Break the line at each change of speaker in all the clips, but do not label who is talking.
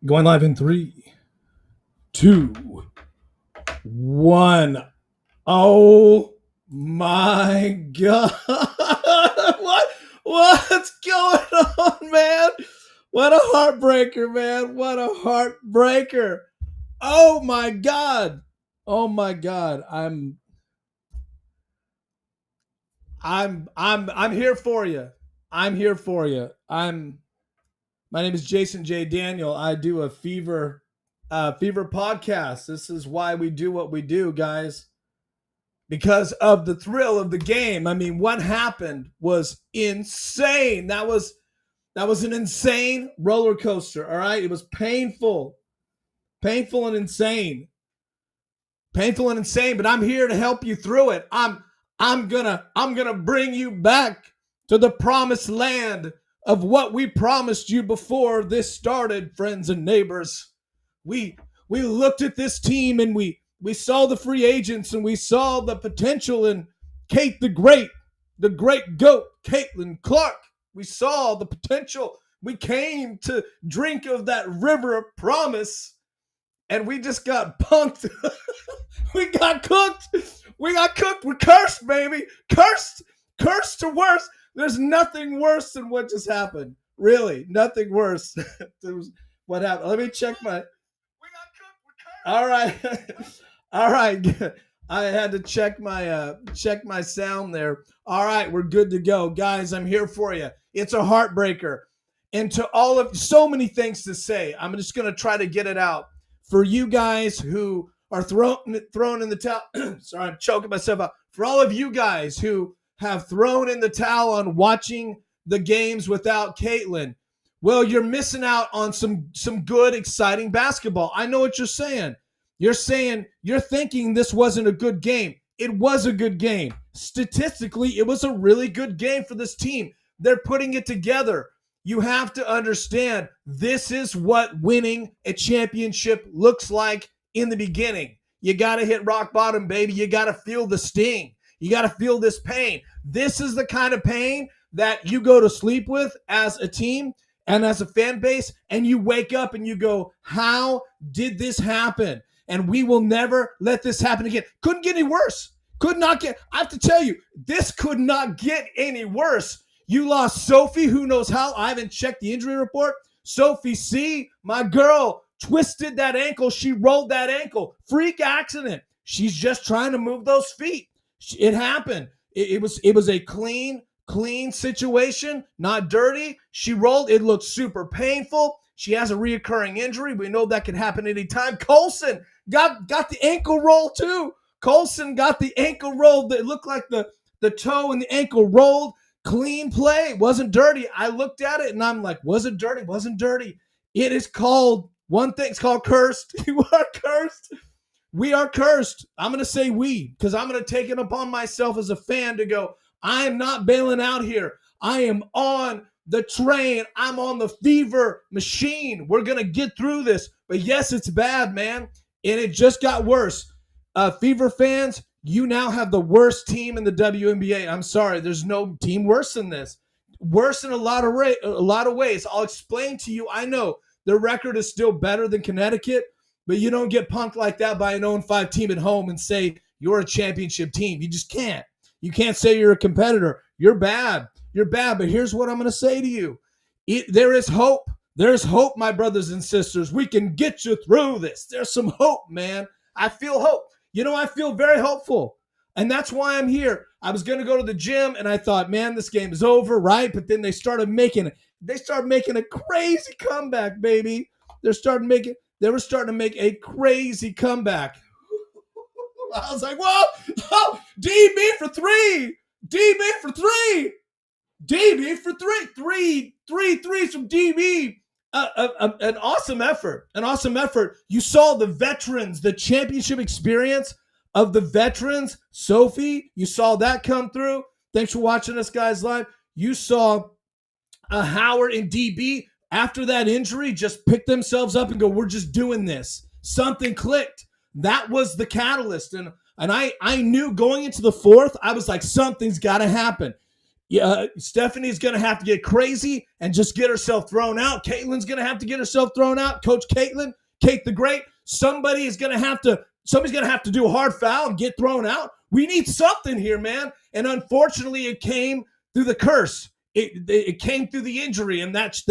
Going live in 3, 2, 1. Oh my God. What's going on, man? What a heartbreaker, man. What a heartbreaker. Oh my God. Oh my God. I'm here for you. I'm here for you. My name is Jason J. Daniel. I do a fever podcast. This is why we do what we do, guys. Because of the thrill of the game. I mean, what happened was insane. That was an insane roller coaster. All right, it was painful, painful and insane, painful and insane. But I'm here to help you through it. I'm gonna bring you back to the promised land of what we promised you before this started, friends and neighbors. We looked at this team and we saw the free agents and we saw the potential in Kate the great GOAT, Caitlin Clark. We saw the potential. We came to drink of that river of promise, and we just got punked. We got cooked. We're cursed, baby. Cursed to worse. There's nothing worse than what just happened. Really, nothing worse. What happened? Let me check my. All right. All right. I had to check my sound there. All right, we're good to go. Guys, I'm here for you. It's a heartbreaker. And to all of so many things to say. I'm just going to try to get it out. For you guys who are thrown in the towel. Sorry, I'm choking myself out. For all of you guys who have thrown in the towel on watching the games without Caitlin, well, you're missing out on some good, exciting basketball. I know what you're saying. You're thinking this wasn't a good game. It was a good game. Statistically, it was a really good game for this team. They're putting it together. You have to understand this is what winning a championship looks like in the beginning. You got to hit rock bottom, baby. You got to feel the sting. You got to feel this pain. This is the kind of pain that you go to sleep with as a team and as a fan base, and you wake up and you go, how did this happen? And we will never let this happen again. Couldn't get any worse. I have to tell you, this could not get any worse. You lost Sophie, who knows how. I haven't checked the injury report. Sophie C., my girl, twisted that ankle. She rolled that ankle. Freak accident. She's just trying to move those feet. It happened. It was a clean situation, not dirty. She rolled. It looked super painful. She has a reoccurring injury. We know that can happen anytime. Colson got the ankle roll too. Colson got the ankle roll. It looked like the toe and the ankle rolled. Clean play. Wasn't dirty. I looked at it and I'm like, was it dirty? Wasn't dirty. It is called one thing. It's called cursed. You are cursed. We are cursed. I'm going to say we, because I'm going to take it upon myself as a fan to go, I am not bailing out here. I am on the train. I'm on the fever machine. We're going to get through this. But yes, it's bad, man. And it just got worse. Fever fans, you now have the worst team in the WNBA. I'm sorry. There's no team worse than this. Worse in a lot of ways. I'll explain to you. I know the record is still better than Connecticut, but you don't get punked like that by an 0-5 team at home and say you're a championship team. You just can't. You can't say you're a competitor. You're bad. You're bad. But here's what I'm going to say to you. There is hope. There's hope, my brothers and sisters. We can get you through this. There's some hope, man. I feel hope. I feel very hopeful. And that's why I'm here. I was going to go to the gym and I thought, man, this game is over, right? But then they started making a crazy comeback, baby. They were starting to make a crazy comeback. I was like, whoa, oh, DB for three. DB for three. DB for three threes from DB. An awesome effort. You saw the veterans, the championship experience of the veterans. Sophie, you saw that come through. Thanks for watching us, guys, live. You saw Howard and DB after that injury just pick themselves up and go, we're just doing this. Something clicked. That was the catalyst. And I knew going into the fourth, I was like, something's got to happen. Yeah, Stephanie's going to have to get crazy and just get herself thrown out. Caitlin's going to have to get herself thrown out. Coach Caitlin, Kate the Great, somebody's going to have to do a hard foul and get thrown out. We need something here, man. And unfortunately, it came through the curse. It came through the injury, and that's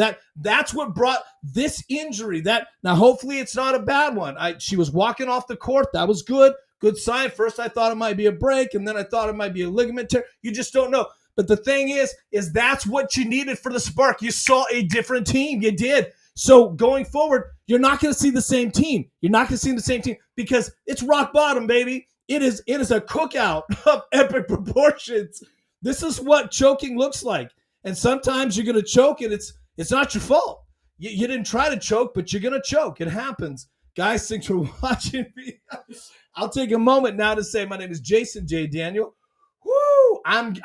what brought this injury. Now, hopefully, it's not a bad one. She was walking off the court. That was good. Good sign. First, I thought it might be a break, and then I thought it might be a ligament tear. You just don't know. But the thing is that's what you needed for the spark. You saw a different team. You did. So going forward, you're not going to see the same team. You're not going to see the same team because it's rock bottom, baby. It is a cookout of epic proportions. This is what choking looks like. And sometimes you're going to choke, and it's not your fault. You didn't try to choke, but you're going to choke. It happens. Guys, thanks for watching me. I'll take a moment now to say my name is Jason J. Daniel. Woo! I'm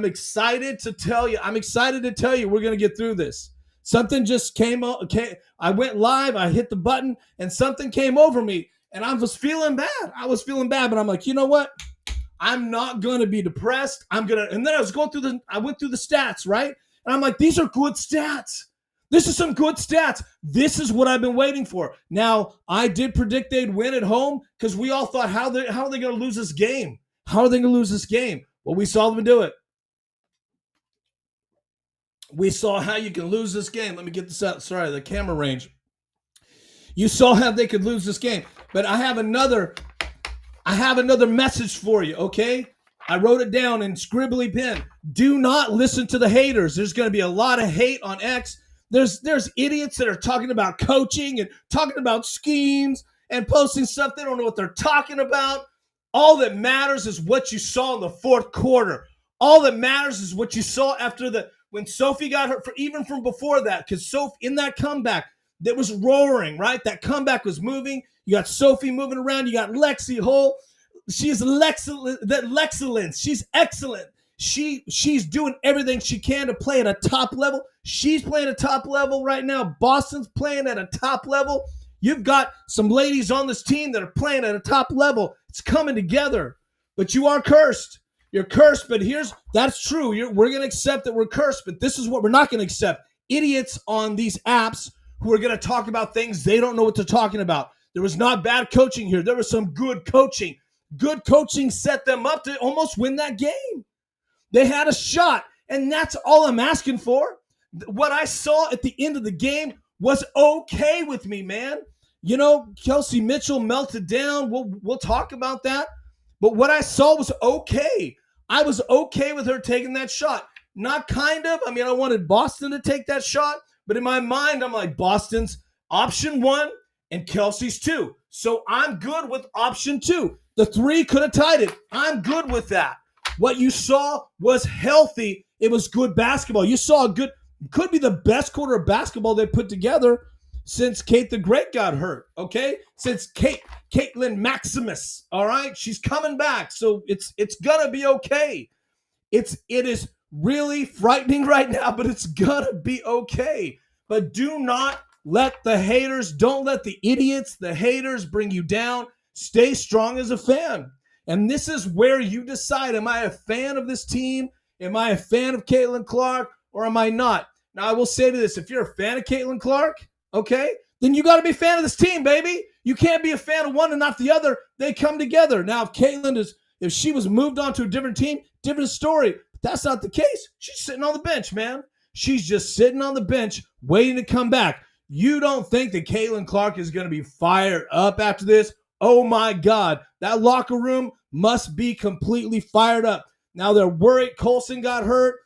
excited to tell you. We're going to get through this. Something just came. I went live. I hit the button, and something came over me, and I was feeling bad. But I'm like, you know what? I'm not going to be depressed. And then I went through the stats, right? And I'm like, these are good stats. This is some good stats. This is what I've been waiting for. Now, I did predict they'd win at home because we all thought, how are they going to lose this game? How are they going to lose this game? Well, we saw them do it. We saw how you can lose this game. Let me get this out. Sorry, the camera range. You saw how they could lose this game. But I have another message for you, okay? I wrote it down in scribbly pen. Do not listen to the haters. There's going to be a lot of hate on X. There's idiots that are talking about coaching and talking about schemes and posting stuff. They don't know what they're talking about. All that matters is what you saw in the fourth quarter. All that matters is what you saw when Sophie got hurt, even from before that, because Sophie, in that comeback, that was roaring, right? That comeback was moving. You got Sophie moving around. You got Lexi Hull. She's Lexcellence. She's excellent. She's doing everything she can to play at a top level. She's playing at a top level right now. Boston's playing at a top level. You've got some ladies on this team that are playing at a top level. It's coming together. But you are cursed. You're cursed, but that's true. We're going to accept that we're cursed, but this is what we're not going to accept. Idiots on these apps who are going to talk about things they don't know what they're talking about. There was not bad coaching here. There was some good coaching. Good coaching set them up to almost win that game. They had a shot, and that's all I'm asking for. What I saw at the end of the game was okay with me, man. You know, Kelsey Mitchell melted down. We'll talk about that. But what I saw was okay. I was okay with her taking that shot. Not kind of. I mean, I wanted Boston to take that shot. But in my mind, I'm like, Boston's option 1 and Kelsey's 2. So I'm good with option 2. The 3 could have tied it. I'm good with that. What you saw was healthy. It was good basketball. You saw could be the best quarter of basketball they put together since Kate the Great got hurt, okay? Since Caitlin Maximus, all right? She's coming back, so it's going to be okay. It is really frightening right now, but it's going to be okay. But do not let don't let the idiots, the haters bring you down. Stay strong as a fan. And this is where you decide, am I a fan of this team? Am I a fan of Caitlin Clark, or am I not? Now, I will say to this, if you're a fan of Caitlin Clark, okay, then you got to be a fan of this team, baby. You can't be a fan of one and not the other. They come together. Now, if she was moved on to a different team, different story. But that's not the case. She's sitting on the bench, man. She's just sitting on the bench waiting to come back. You don't think that Caitlin Clark is going to be fired up after this? Oh, my God. That locker room must be completely fired up. Now, they're worried. Colson got hurt.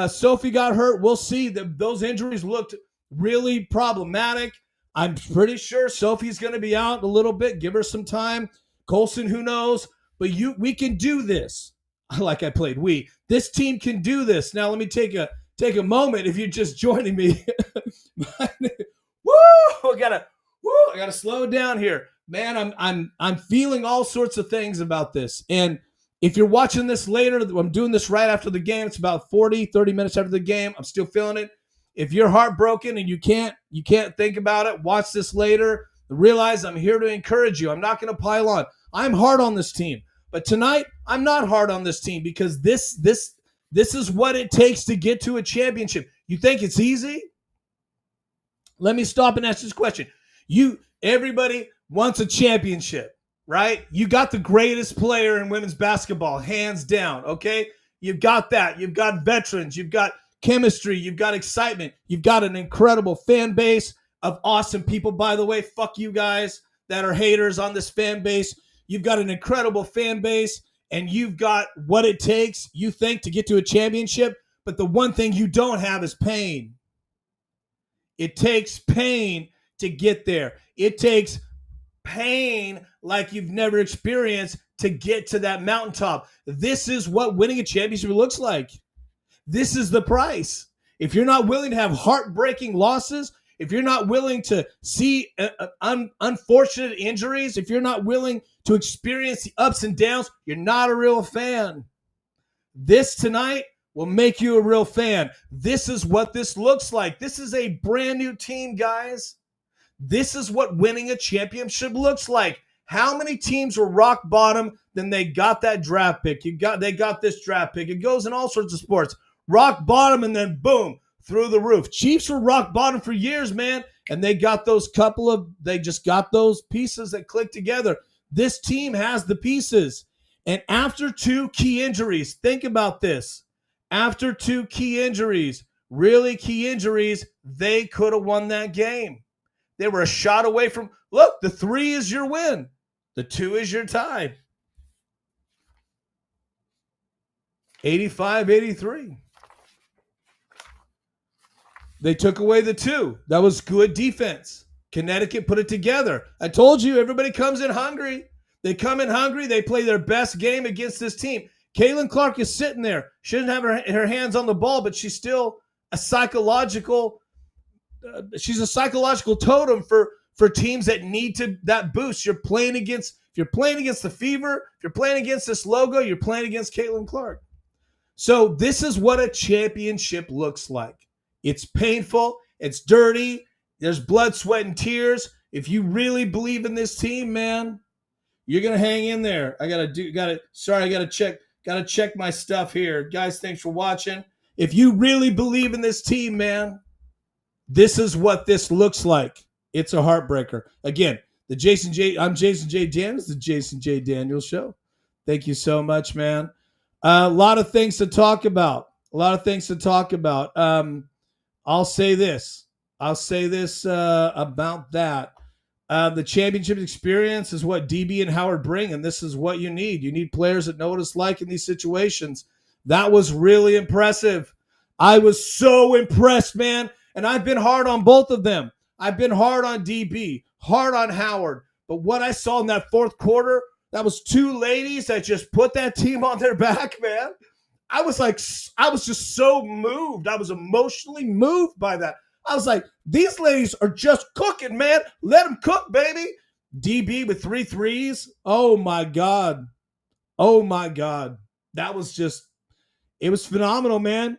Sophie got hurt. We'll see. Those injuries looked really problematic. I'm pretty sure Sophie's going to be out a little bit. Give her some time. Colson, who knows? But we can do this. Like I played we. This team can do this. Now, let me take a moment if you're just joining me. Woo! I gotta slow it down here. Man, I'm feeling all sorts of things about this. And if you're watching this later, I'm doing this right after the game. It's about 30 minutes after the game. I'm still feeling it. If you're heartbroken and you can't think about it, watch this later. Realize I'm here to encourage you. I'm not going to pile on. I'm hard on this team. But tonight, I'm not hard on this team because this This is what it takes to get to a championship. You think it's easy? Let me stop and ask this question. Everybody wants a championship, right? You got the greatest player in women's basketball, hands down, okay? You've got that. You've got veterans. You've got chemistry. You've got excitement. You've got an incredible fan base of awesome people. By the way, fuck you guys that are haters on this fan base. You've got an incredible fan base, and you've got what it takes, you think, to get to a championship. But the one thing you don't have is pain. It takes pain to get there. It takes pain like you've never experienced to get to that mountaintop. This is what winning a championship looks like. This is the price. If you're not willing to have heartbreaking losses, if you're not willing to see unfortunate injuries, if you're not willing to experience the ups and downs, you're not a real fan. This tonight will make you a real fan. This is what this looks like. This is a brand new team, guys. This is what winning a championship looks like. How many teams were rock bottom, then they got that draft pick? They got this draft pick. It goes in all sorts of sports. Rock bottom and then boom, through the roof. Chiefs were rock bottom for years, man, and they got they just got those pieces that click together. This team has the pieces. And after 2 key injuries, think about this. After 2 key injuries, really key injuries, they could have won that game. They were a shot away from, look, the 3 is your win. The 2 is your tie. 85-83. They took away the 2. That was good defense. Connecticut put it together. I told you, everybody comes in hungry. They come in hungry. They play their best game against this team. Caitlin Clark is sitting there. She doesn't have her hands on the ball, but she's still a psychological totem for teams that need that boost. If you're playing against the Fever, if you're playing against this logo, you're playing against Caitlin Clark. So this is what a championship looks like. It's painful. It's dirty. There's blood, sweat, and tears. If you really believe in this team, man, you're gonna hang in there. I gotta check my stuff here. Guys, thanks for watching. If you really believe in this team, man, this is what this looks like. It's a heartbreaker. Again, I'm Jason J. Daniels, the Jason J. Daniels Show. Thank you so much, man. A lot of things to talk about. I'll say this about that. The championship experience is what DB and Howard bring, and this is what you need. You need players that know what it's like in these situations. That was really impressive. I was so impressed, man, and I've been hard on both of them. I've been hard on DB, hard on Howard, but what I saw in that fourth quarter, that was 2 ladies that just put that team on their back, man. I was just so moved. I was emotionally moved by that. I was like, these ladies are just cooking, man. Let them cook, baby. DB with 3 threes. Oh, my God. That was it was phenomenal, man.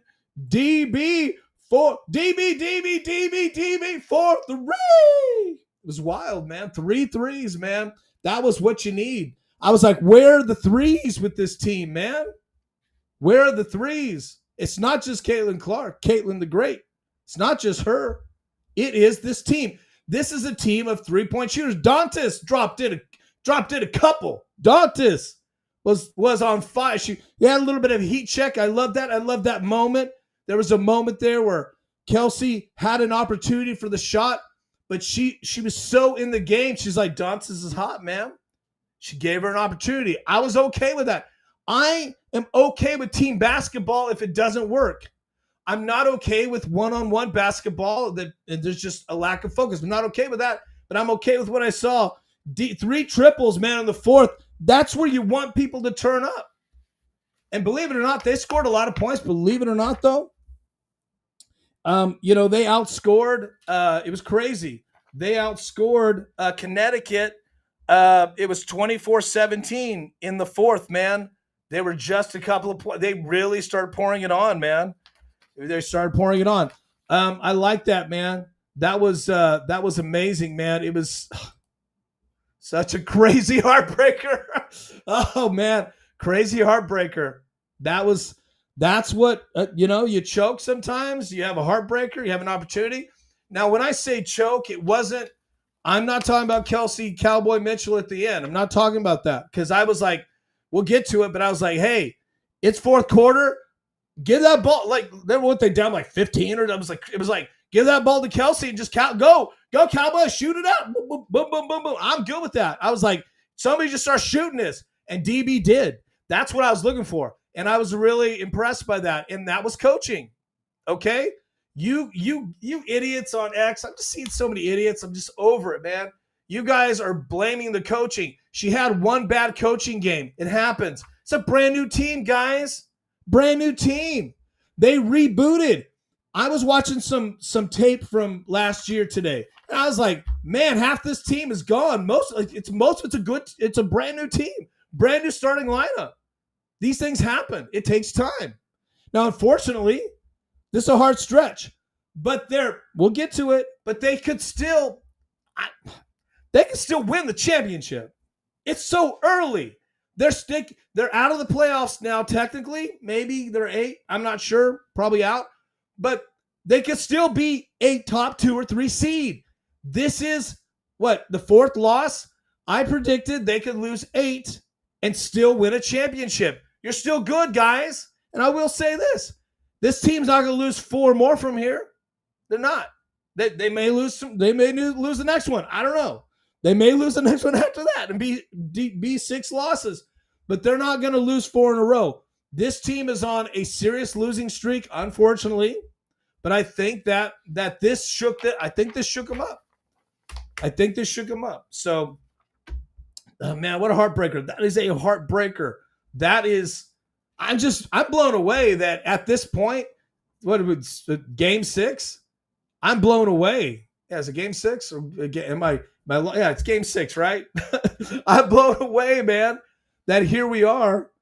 DB for 3. It was wild, man. 3 threes, man. That was what you need. I was like, where are the threes with this team, man? Where are the threes? It's not just Caitlin Clark, Caitlin the Great. It's not just her. It is this team. This is a team of 3-point shooters. Dantas dropped in a couple. Dantas was on fire. She had a little bit of a heat check. I love that. I love that moment. There was a moment there where Kelsey had an opportunity for the shot, but she was so in the game. She's like, Dantas is hot, man. She gave her an opportunity. I was okay with that. I am okay with team basketball if it doesn't work. I'm not okay with one-on-one basketball that there's just a lack of focus. I'm not okay with that, but I'm okay with what I saw. 3 triples, man, in the fourth. That's where you want people to turn up. And believe it or not, they scored a lot of points. Believe it or not, though, they outscored. It was crazy. They outscored Connecticut. It was 24-17 in the fourth, man. They were just a couple of points. They really started pouring it on, man. They started pouring it on. I like that, man. That was amazing, man. It was such a crazy heartbreaker. Oh man, crazy heartbreaker. That was That's what, you choke sometimes. You have a heartbreaker. You have an opportunity. Now, when I say choke, I'm not talking about Kelsey Cowboy Mitchell at the end. I'm not talking about that because I was like, we'll get to it, but I was like, hey, it's fourth quarter. Give that ball. Like, what they down like 15 or it was like, give that ball to Kelsey and just go Cowboys, shoot it up. Boom, boom, boom, boom, boom, boom. I'm good with that. I was like, somebody just start shooting this. And DB did. That's what I was looking for. And I was really impressed by that. And that was coaching. Okay. You idiots on X. I'm just seeing so many idiots. I'm just over it, man. You guys are blaming the coaching. She had one bad coaching game. It happens. It's a brand new team, guys. Brand new team. They rebooted. I was watching some tape from last year today. And I was like, man, half this team is gone. It's a brand new team. Brand new starting lineup. These things happen. It takes time. Now, unfortunately, this is a hard stretch. But we'll get to it. But they could still win the championship. It's so early. They're out of the playoffs now, technically. Maybe they're 8. I'm not sure. Probably out. But they could still be a top 2 or 3 seed. This is the 4th loss. I predicted they could lose 8 and still win a championship. You're still good, guys. And I will say this. This team's not going to lose 4 more from here. They're not. They may lose lose the next one. I don't know. They may lose the next one after that and be 6 losses. But they're not going to lose 4 in a row. This team is on a serious losing streak, unfortunately. But I think that this shook them. I think this shook them up. So, man, what a heartbreaker. That is a heartbreaker. That is, I'm blown away that at this point, game 6? I'm blown away. Yeah, is it game 6? Or yeah, it's game 6, right? I'm blown away, man, that here we are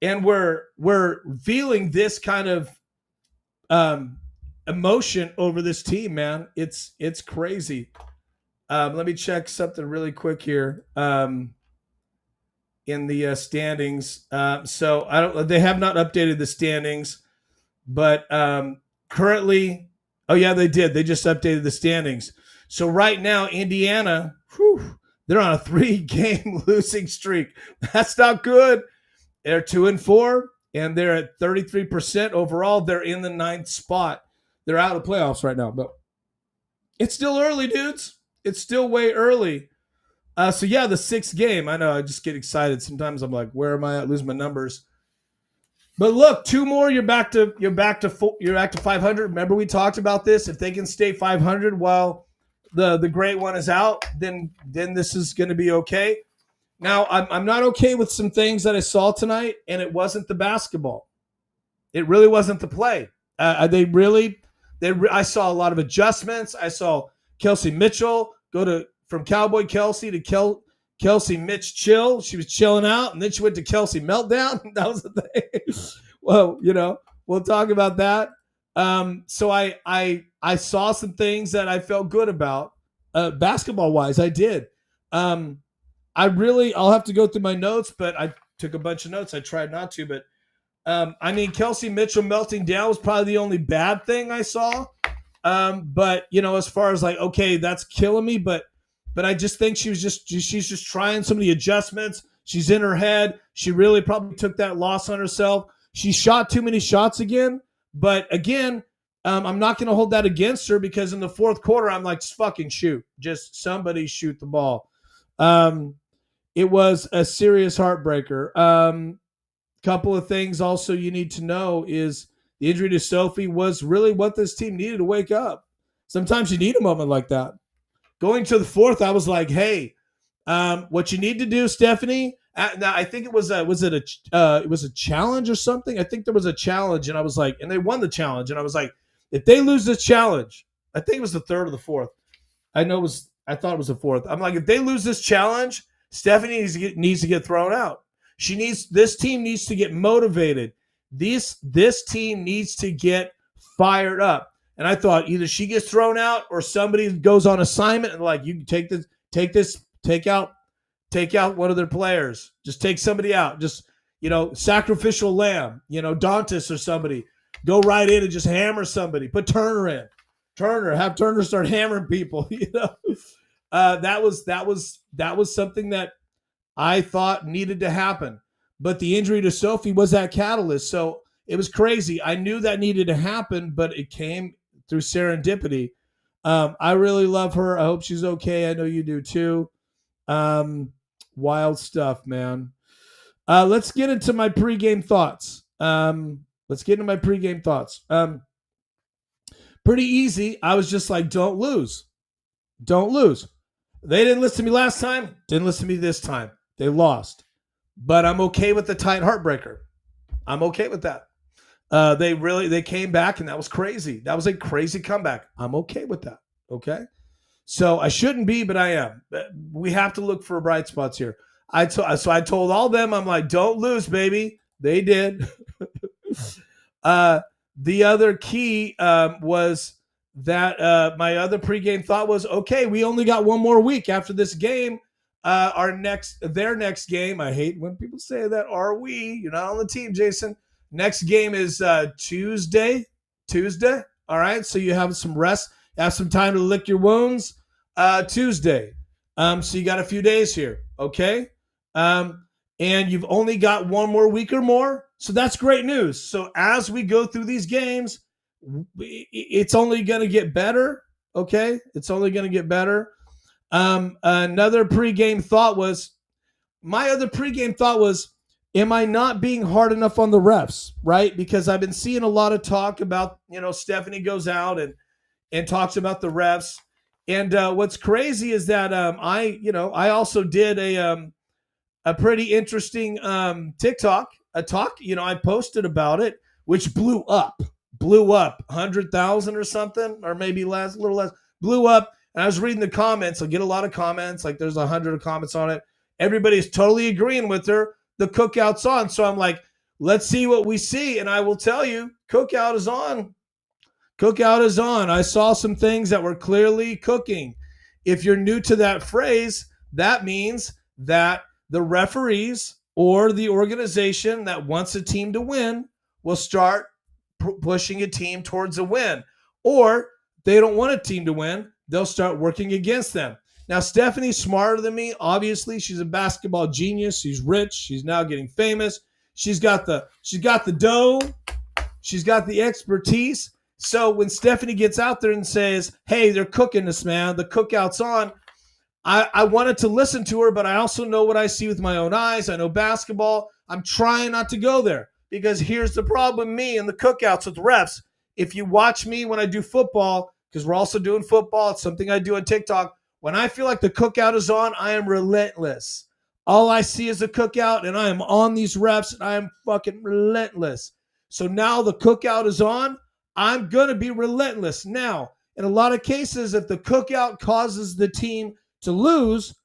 and we're feeling this kind of emotion over this team, man. It's crazy. Let me check something really quick here. In the standings. So they have not updated the standings, but currently, oh yeah, they did. They just updated the standings. So right now, Indiana, they're on a 3-game losing streak. That's not good. They're 2-4, and they're at 33% overall. They're in the 9th spot. They're out of the playoffs right now, but it's still early, dudes. It's still way early. So yeah, the 6th game. I know I just get excited. Sometimes I'm like, where am I at? Lose my numbers. But look, 2 more, you're back to 500. Remember we talked about this. If they can stay 500 while the great one is out, then this is going to be okay. Now I'm not okay with some things that I saw tonight, and it wasn't the basketball. It really wasn't the play. I saw a lot of adjustments. I saw Kelsey Mitchell from Cowboy Kelsey to Kelsey Mitch chill. She was chilling out, and then she went to Kelsey meltdown. That was the thing. Well, we'll talk about that. So I saw some things that I felt good about basketball wise. I did. I'll have to go through my notes, but I took a bunch of notes. I tried not to, but Kelsey Mitchell melting down was probably the only bad thing I saw. But as far as okay, that's killing me, but I just think she's just trying so many adjustments. She's in her head. She really probably took that loss on herself. She shot too many shots again. But again, I'm not going to hold that against her because in the 4th quarter, I'm like, just fucking shoot. Just somebody shoot the ball. It was a serious heartbreaker. Couple of things also you need to know is the injury to Sophie was really what this team needed to wake up. Sometimes you need a moment like that. Going to the 4th, I was like, hey, what you need to do, Stephanie. Now I think it was a challenge or something. I think there was a challenge, and I was like, and they won the challenge, and I was like, if they lose this challenge, I think it was the 3rd or the 4th. I thought it was the 4th. I'm like, if they lose this challenge, Stephanie needs to get thrown out. This team needs to get motivated. This team needs to get fired up. And I thought either she gets thrown out or somebody goes on assignment and you take out one of their players. Just take somebody out. Just sacrificial lamb, Dantas or somebody, go right in and just hammer somebody. Put Turner in. Have Turner start hammering people. That was something that I thought needed to happen. But the injury to Sophie was that catalyst. So it was crazy. I knew that needed to happen, but it came through serendipity. I really love her. I hope she's okay. I know you do too. Wild stuff, man. Let's get into my pregame thoughts. Pretty easy. I was just like, don't lose. Don't lose. They didn't listen to me last time. Didn't listen to me this time. They lost. But I'm okay with the tight heartbreaker. I'm okay with that. They came back, and that was crazy. That was a crazy comeback. I'm okay with that. Okay. So I shouldn't be, but I am. We have to look for bright spots here. So I told all them, I'm like, don't lose, baby. They did. The other key was that my other pregame thought was, okay, we only got one more week after this game. Their next game. I hate when people say that. Are we? You're not on the team, Jason. Next game is Tuesday. All right. So you have some rest, have some time to lick your wounds. Tuesday. So you got a few days here. Okay. And you've only got one more week or more. So that's great news. So as we go through these games, it's only going to get better. Okay. It's only going to get better. Another pregame thought was, am I not being hard enough on the refs? Right. Because I've been seeing a lot of talk about, Stephanie goes out and talks about the refs. And what's crazy is that I also did a pretty interesting TikTok, I posted about it, which blew up 100,000 or something, or maybe less, a little less, blew up. And I was reading the comments. I get a lot of comments, like there's 100 comments on it. Everybody's totally agreeing with her. The cookout's on. So I'm like, let's see what we see. And I will tell you, cookout is on. Cookout is on. I saw some things that were clearly cooking. If you're new to that phrase, that means that the referees or the organization that wants a team to win will start pushing a team towards a win. Or they don't want a team to win, they'll start working against them. Now, Stephanie's smarter than me. Obviously, she's a basketball genius. She's rich. She's now getting famous. She's got the dough. She's got the expertise. So when Stephanie gets out there and says, hey, they're cooking this, man, the cookout's on, I wanted to listen to her, but I also know what I see with my own eyes. I know basketball. I'm trying not to go there because here's the problem with me and the cookouts with refs. If you watch me when I do football, because we're also doing football, it's something I do on TikTok. When I feel like the cookout is on, I am relentless. All I see is a cookout, and I am on these refs, and I am fucking relentless. So now the cookout is on. I'm going to be relentless. Now, in a lot of cases, if the cookout causes the team to lose,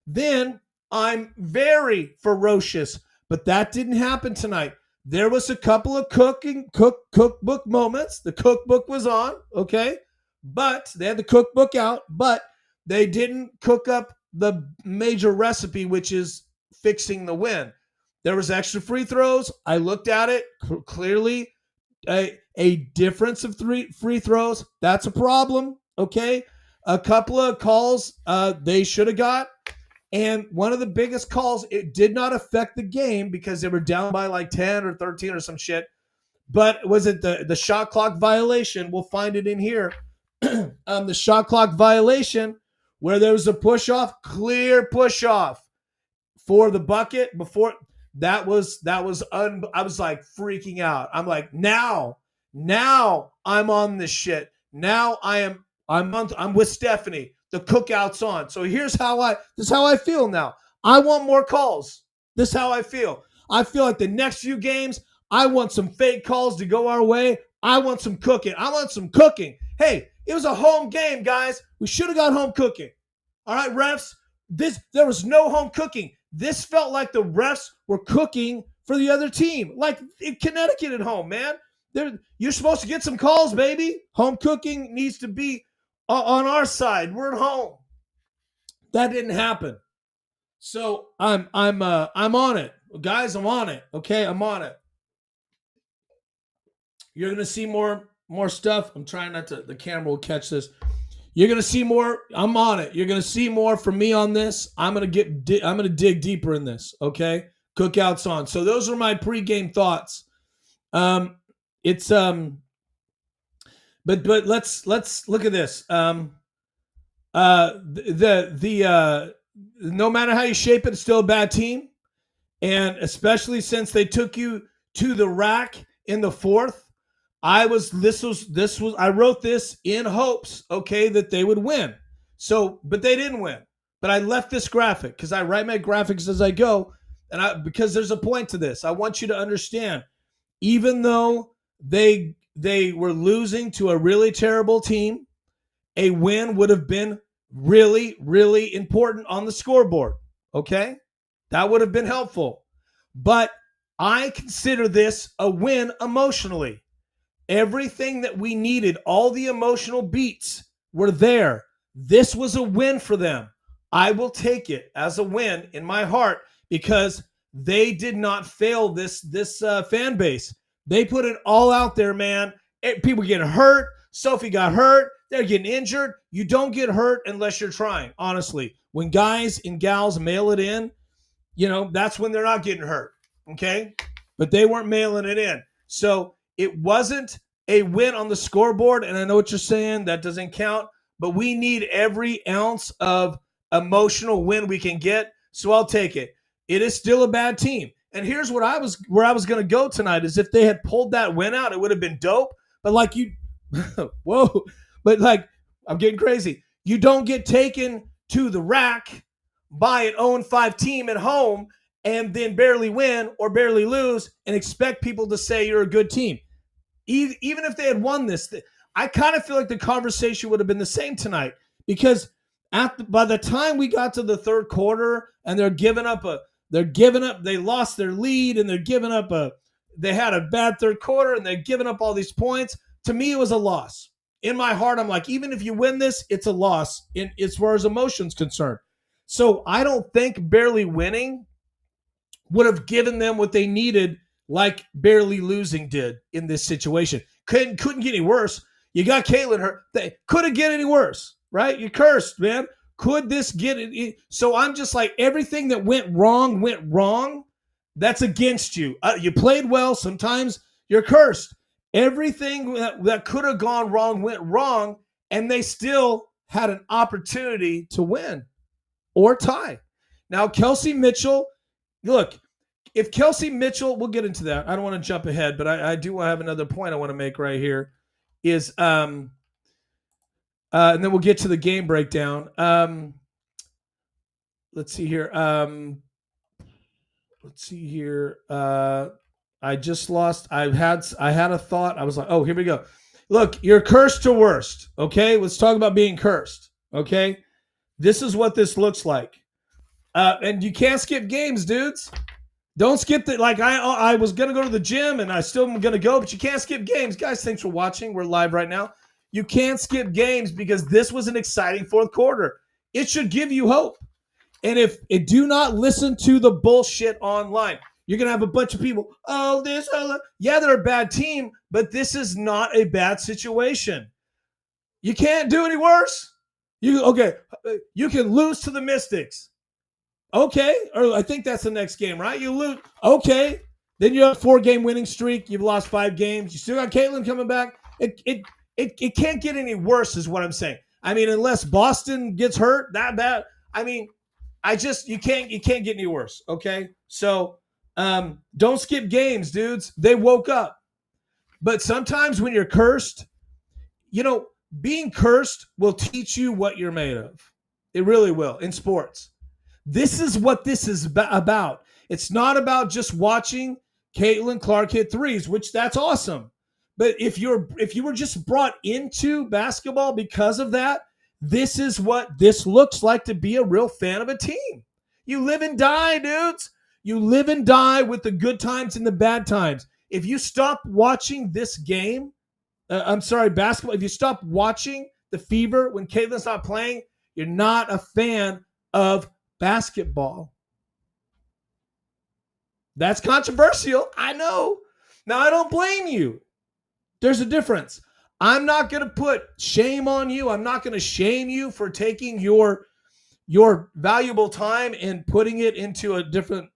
then I'm very ferocious. But that didn't happen tonight. There was a couple of cookbook moments. The cookbook was on, okay? But they had the cookbook out, but they didn't cook up the major recipe, which is fixing the win. There was extra free throws. I looked at it clearly. A difference of 3 free throws. That's a problem. Okay. A couple of calls they should have got. And one of the biggest calls, it did not affect the game because they were down by like 10 or 13 or some shit. But was it the shot clock violation? We'll find it in here. The shot clock violation where there was a push off, clear push off for the bucket before. I was like freaking out. I'm like, now I'm on this shit. Now I'm with Stephanie. The cookout's on. So this is how I feel now. I want more calls. This is how I feel. I feel like the next few games, I want some fake calls to go our way. I want some cooking. Hey, it was a home game, guys. We should have got home cooking. All right, refs. There was no home cooking. This felt like the refs were cooking for the other team, like in Connecticut at home, man. You're supposed to get some calls, baby. Home cooking needs to be on our side. We're at home. That didn't happen. So I'm on it. Guys, I'm on it. Okay, I'm on it. You're gonna see more stuff. I'm trying not to. The camera will catch this. You're gonna see more. I'm on it. You're gonna see more from me on this. I'm gonna dig deeper in this. Okay, Cookout's on. So those are my pregame thoughts. It's but let's look at this. No matter how you shape it, it's still a bad team, and especially since they took you to the rack in the fourth. I wrote this in hopes, okay, that they would win. So, but they didn't win. But I left this graphic because I write my graphics as I go, and because there's a point to this. I want you to understand, even though they were losing to a really terrible team, a win would have been really, really important on the scoreboard. Okay, that would have been helpful. But I consider this a win emotionally. Everything that we needed, all the emotional beats were there. This was a win for them. I will take it as a win in my heart because they did not fail this fan base. They put it all out there, man. People getting hurt. Sophie got hurt. They're getting injured. You don't get hurt unless you're trying, honestly. When guys and gals mail it in, that's when they're not getting hurt, okay? But they weren't mailing it in. So it wasn't a win on the scoreboard, and I know what you're saying. That doesn't count, but we need every ounce of emotional win we can get, so I'll take it. It is still a bad team. And here's where I was going to go tonight is if they had pulled that win out, it would have been dope. But like whoa, but like I'm getting crazy. You don't get taken to the rack by an 0-5 team at home and then barely win or barely lose and expect people to say you're a good team. Even if they had won this, I kind of feel like the conversation would have been the same tonight because by the time we got to the third quarter and they lost their lead and they had a bad third quarter and they're giving up all these points. To me, it was a loss. In my heart, I'm like, even if you win this, it's a loss as far as emotions concerned. So I don't think barely winning would have given them what they needed like barely losing did in this situation. Couldn't get any worse. You got Caitlin hurt. They couldn't get any worse, right? You cursed, man. Could this get it? So I'm just like, everything that went wrong. That's against you. You played well. Sometimes you're cursed. Everything that could have gone wrong went wrong, and they still had an opportunity to win or tie. Now, Kelsey Mitchell, look, if Kelsey Mitchell, we'll get into that. I don't want to jump ahead, but I do have another point I want to make right here is, and then we'll get to the game breakdown. Let's see here. I just lost. I had a thought. I was like, oh, here we go. Look, you're cursed to worst. Okay. Let's talk about being cursed. Okay. This is what this looks like. And you can't skip games, dudes. Don't skip the, like I was going to go to the gym and I still am going to go, but you can't skip games. Guys, thanks for watching. We're live right now. You can't skip games because this was an exciting fourth quarter. It should give you hope. And do not listen to the bullshit online. You're going to have a bunch of people, yeah, they're a bad team, but this is not a bad situation. You can't do any worse. You can lose to the Mystics. Okay, or I think that's the next game, right? You lose. Okay, then you have a 4-game winning streak. You've lost 5 games. You still got Caitlin coming back. It can't get any worse, is what I'm saying. I mean, unless Boston gets hurt that bad. I mean, you can't get any worse. Okay, so don't skip games, dudes. They woke up, but sometimes when you're cursed, being cursed will teach you what you're made of. It really will in sports. This is what this is about. It's not about just watching Caitlin Clark hit threes, which that's awesome. But if you were just brought into basketball because of that, this is what this looks like to be a real fan of a team. You live and die, dudes. You live and die with the good times and the bad times. If you stop watching this game, basketball, if you stop watching the Fever when Caitlin's not playing, you're not a fan of basketball. That's controversial. I know. Now, I don't blame you. There's a difference. I'm not going to put shame on you. I'm not going to shame you for taking your valuable time and putting it into a different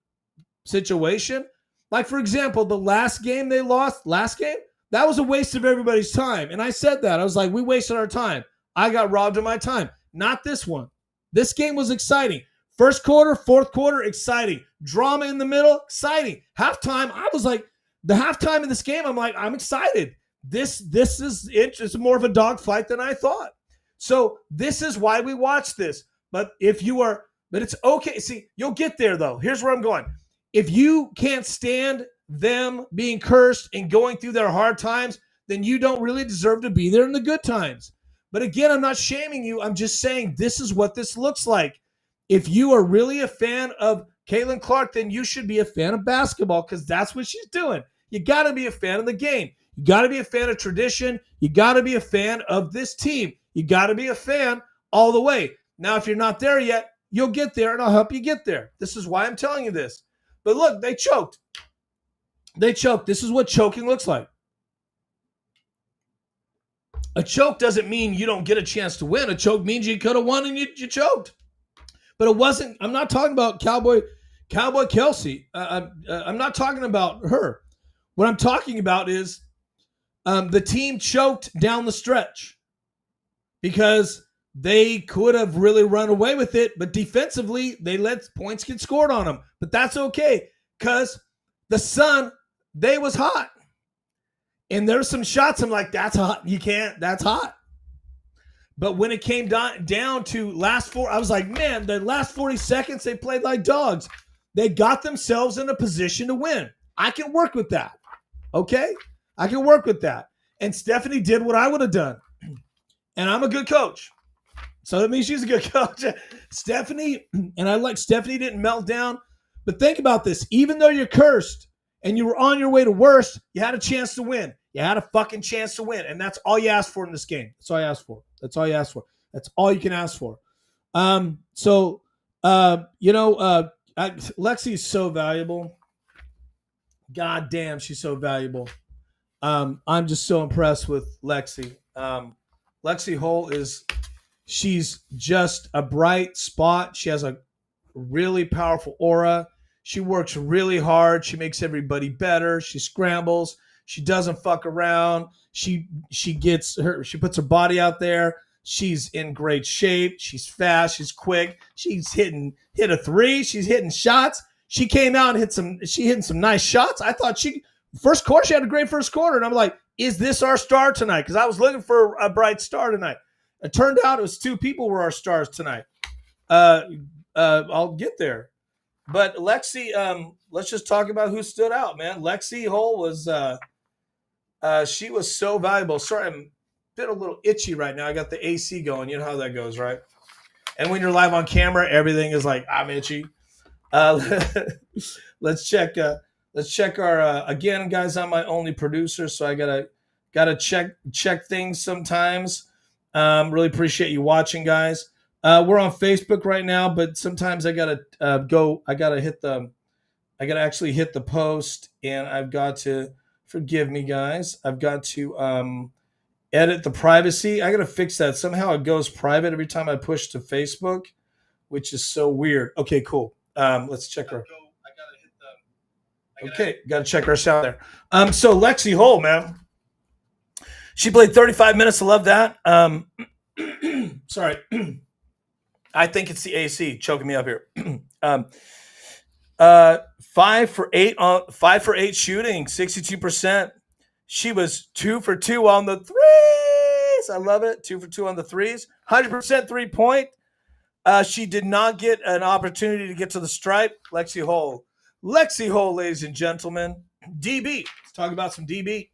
situation. Like, for example, the last game they lost, that was a waste of everybody's time. And I said that. I was like, we wasted our time. I got robbed of my time. Not this one. This game was exciting. First quarter, fourth quarter, exciting. Drama in the middle, exciting. Halftime, I was like, the halftime of this game, I'm like, I'm excited. This is it. It's more of a dogfight than I thought. So this is why we watch this. But it's okay. See, you'll get there though. Here's where I'm going. If you can't stand them being cursed and going through their hard times, then you don't really deserve to be there in the good times. But again, I'm not shaming you. I'm just saying this is what this looks like. If you are really a fan of Caitlin Clark, then you should be a fan of basketball because that's what she's doing. You got to be a fan of the game. You got to be a fan of tradition. You got to be a fan of this team. You got to be a fan all the way. Now, if you're not there yet, you'll get there, and I'll help you get there. This is why I'm telling you this. But look, they choked. They choked. This is what choking looks like. A choke doesn't mean you don't get a chance to win. A choke means you could have won and you choked. But it wasn't. I'm not talking about Cowboy Kelsey. I'm not talking about her. What I'm talking about is the team choked down the stretch because they could have really run away with it, but defensively, they let points get scored on them. But that's okay because the Sun, they was hot. And there's some shots I'm like, that's hot. You can't. That's hot. But when it came down to last four, I was like, man, the last 40 seconds, they played like dogs. They got themselves in a position to win. I can work with that. Okay? I can work with that. And Stephanie did what I would have done. And I'm a good coach. So that means she's a good coach. Stephanie didn't melt down. But think about this. Even though you're cursed and you were on your way to worst, you had a chance to win. You had a fucking chance to win. And that's all you asked for in this game. That's all you asked for. That's all you asked for. That's all you can ask for. Lexi's so valuable. God damn, she's so valuable. I'm just so impressed with Lexi. Lexi Hull she's just a bright spot. She has a really powerful aura. She works really hard. She makes everybody better. She scrambles. She doesn't fuck around. She puts her body out there. She's in great shape. She's fast. She's quick. She's hit a three. She's hitting shots. She came out and hitting some nice shots. I thought first quarter, she had a great first quarter. And I'm like, is this our star tonight? Because I was looking for a bright star tonight. It turned out it was two people were our stars tonight. I'll get there. But Lexi, let's just talk about who stood out, man. Lexi Hull was she was so valuable. Sorry, I'm a little itchy right now. I got the AC going. You know how that goes, right? And when you're live on camera, everything is like, I'm itchy. Let's check our again, guys. I'm my only producer, so I gotta check things sometimes. Really appreciate you watching, guys. We're on Facebook right now, but sometimes I gotta actually hit the post, and I've got to forgive me, guys. I've got to edit the privacy. I gotta fix that. Somehow it goes private every time I push to Facebook, which is so weird. Okay, cool. Let's check our. Okay, got to check our sound there. So Lexi Hull, man, she played 35 minutes. I love that. Sorry, I think it's the AC choking me up here. 5 for 8 shooting, 62%. She was 2 for 2 on the threes. I love it. 2 for 2 on the threes. 100% 3-point. She did not get an opportunity to get to the stripe. Lexi Hull, ladies and gentlemen. DB. Let's talk about some DB.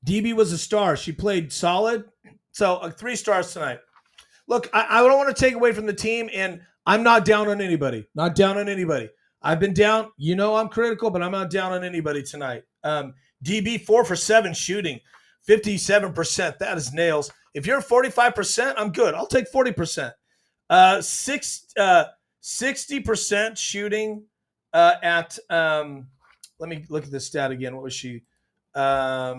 DB was a star. She played solid. So 3 stars tonight. Look, I don't want to take away from the team, and I'm not down on anybody. Not down on anybody. I've been down. You know I'm critical, but I'm not down on anybody tonight. DB 4 for 7 shooting, 57%. That is nails. If you're 45%, I'm good. I'll take 40%. 60% shooting at let me look at this stat again. What was she? Let's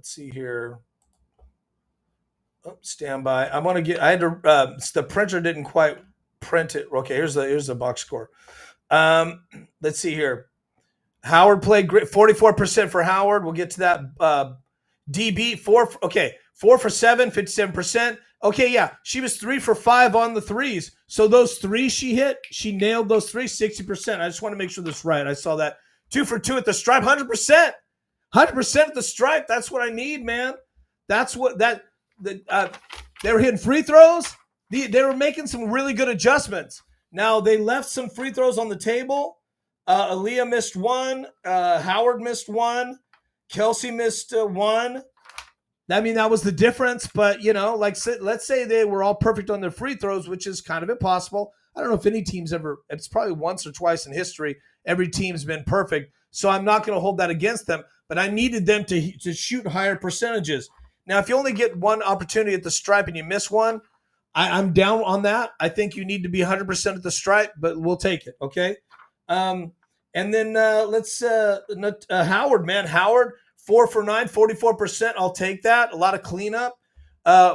see here. Oh, stand by. I want to get. I had to. The printer didn't quite print it. Okay, here's the box score. Let's see here. Howard played great. 44% for Howard. We'll get to that. DB 4. Okay, 4 for 7, 57%. Okay, yeah, she was 3 for 5 on the threes. So those threes she hit, she nailed those threes 60%. I just want to make sure that's right. I saw that 2 for 2 at the stripe, 100%. 100% at the stripe. That's what I need, man. That's what that. They were hitting free throws. They were making some really good adjustments. Now they left some free throws on the table. Aaliyah missed one. Howard missed one. Kelsey missed one. I mean, that was the difference. But, let's say they were all perfect on their free throws, which is kind of impossible. I don't know if any team's ever, it's probably once or twice in history, every team's been perfect. So I'm not going to hold that against them. But I needed them to shoot higher percentages. Now, if you only get one opportunity at the stripe and you miss one, I'm down on that. I think you need to be 100% at the stripe, but we'll take it, okay? And then let's Howard, man. Howard, 4 for 9, 44%. I'll take that. A lot of cleanup.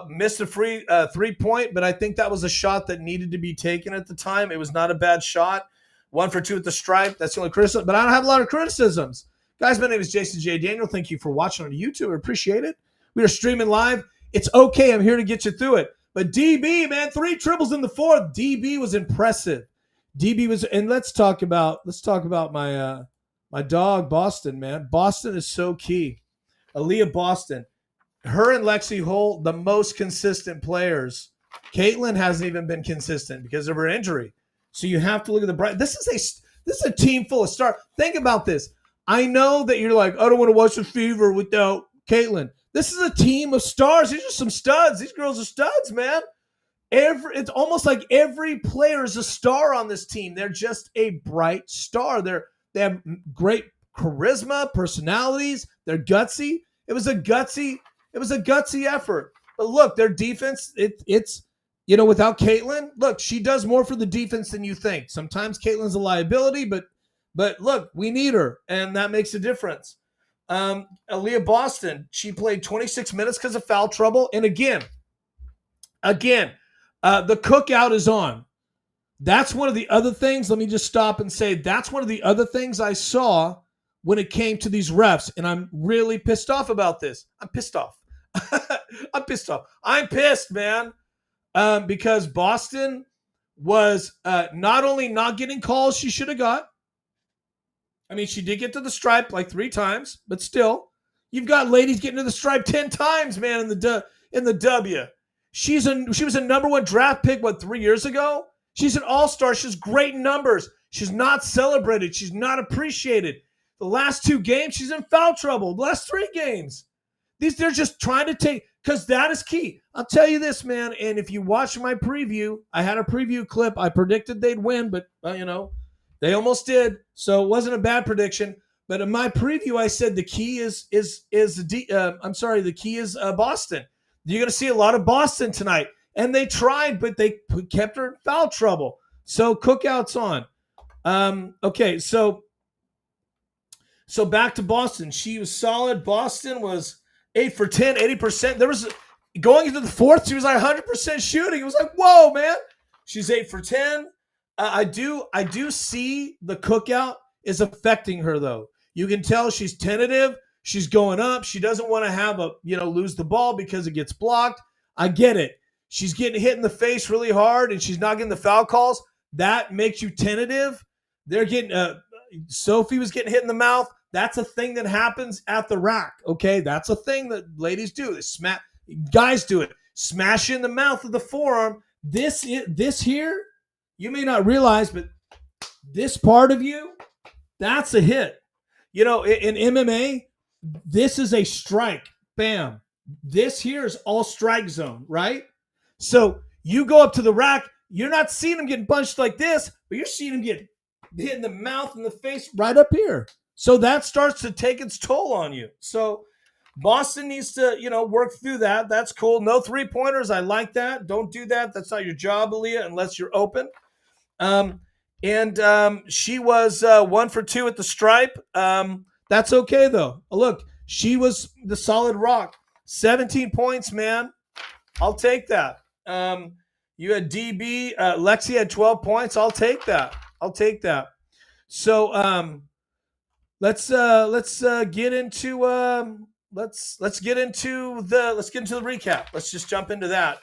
Missed a free 3-point, but I think that was a shot that needed to be taken at the time. It was not a bad shot. 1 for 2 at the stripe. That's the only criticism, but I don't have a lot of criticisms. Guys, my name is Jason J. Daniel. Thank you for watching on YouTube. I appreciate it. We are streaming live. It's okay. I'm here to get you through it. But DB, man, 3 triples in the fourth. DB was impressive. DB was, and let's talk about my my dog Boston, man. Boston is so key. Aaliyah Boston, her and Lexi Holt, the most consistent players. Caitlin hasn't even been consistent because of her injury. So you have to look at the bright. This is a team full of stars. Think about this. I know that you're like, I don't want to watch the Fever without Caitlin. This is a team of stars. These are some studs. These girls are studs, man. It's almost like every player is a star on this team. They're just a bright star. They have great charisma, personalities. They're gutsy. It was a gutsy effort. But look, their defense, it's without Caitlin, look, she does more for the defense than you think. Sometimes Caitlin's a liability, but look, we need her, and that makes a difference. Aaliyah Boston, she played 26 minutes because of foul trouble. And again, the cookout is on. That's one of the other things. Let me just stop and say that's one of the other things I saw when it came to these refs. And I'm really pissed off about this. I'm pissed off. I'm pissed, man. Because Boston was not only not getting calls she should have got. I mean, she did get to the stripe like 3 times, but still, you've got ladies getting to the stripe 10 times, man, in the W. She was a number 1 draft pick, 3 years ago? She's an all-star. She has great numbers. She's not celebrated. She's not appreciated. The last 2 games, she's in foul trouble. The last 3 games. They're just trying to take, because that is key. I'll tell you this, man, and if you watch my preview, I had a preview clip. I predicted they'd win, but, they almost did, so it wasn't a bad prediction. But in my preview, I said the key is Boston. You're going to see a lot of Boston tonight. And they tried, but they kept her in foul trouble. So cookout's on. Okay, so back to Boston. She was solid. Boston was 8 for 10, 80%. There was going into the fourth, she was like 100% shooting. It was like, whoa, man. She's 8 for 10. I do see the cookout is affecting her, though. You can tell she's tentative. She's going up. She doesn't want to have lose the ball because it gets blocked. I get it. She's getting hit in the face really hard, and she's not getting the foul calls. That makes you tentative. They're getting Sophie was getting hit in the mouth. That's a thing that happens at the rack. Okay, that's a thing that ladies do. Guys do it. Smash you in the mouth with the forearm. This here. You may not realize, but this part of you, that's a hit. In MMA, this is a strike. Bam. This here is all strike zone, right? So you go up to the rack, you're not seeing him getting punched like this, but you're seeing him get hit in the mouth and the face right up here. So that starts to take its toll on you. So Boston needs to, work through that. That's cool. No 3-pointers. I like that. Don't do that. That's not your job, Aaliyah, unless you're open. And she was 1 for 2 at the stripe. That's okay, though. Look, she was the solid rock. 17 points, man. I'll take that. You had DB. Lexi had 12 points. I'll take that. I'll take that. So let's get into let's get into the recap. Let's just jump into that.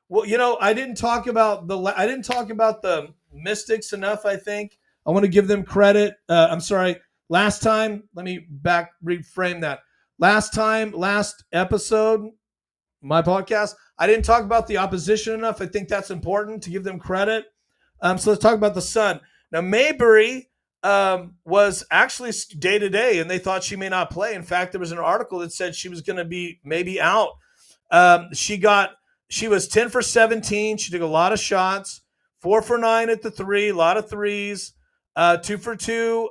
Well, I didn't talk about the Mystics enough. I think I want to give them credit. I'm sorry. Last time, let me reframe that. Last episode, my podcast, I didn't talk about the opposition enough. I think that's important to give them credit. So let's talk about the Sun. Now, Mayberry was actually day to day, and they thought she may not play. In fact, there was an article that said she was going to be maybe out. She was 10 for 17. She took a lot of shots, 4 for 9 at the three, a lot of threes, 2 for 2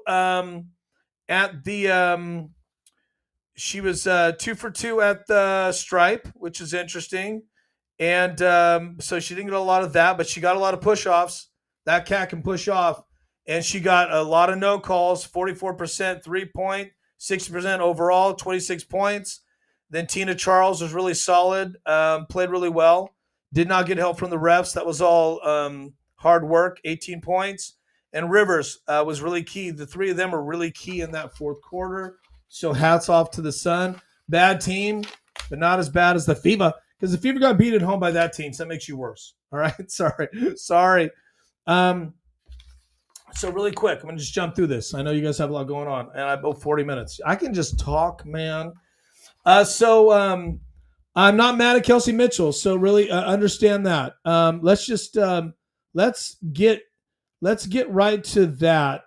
at the. She was 2 for 2 at the stripe, which is interesting. And so she didn't get a lot of that, but she got a lot of push-offs. That cat can push off. And she got a lot of no calls, 44% 3-point, 60% overall, 26 points. Then Tina Charles was really solid, played really well. Did not get help from the refs. That was all hard work, 18 points. And Rivers was really key. The three of them were really key in that fourth quarter. So hats off to the Sun. Bad team, but not as bad as the Fever, because the Fever got beat at home by that team, so that makes you worse. All right, sorry. So really quick, I'm going to just jump through this. I know you guys have a lot going on, and I have about 40 minutes. I can just talk, man. So I'm not mad at Kelsey Mitchell, so really understand that. Let's get right to that.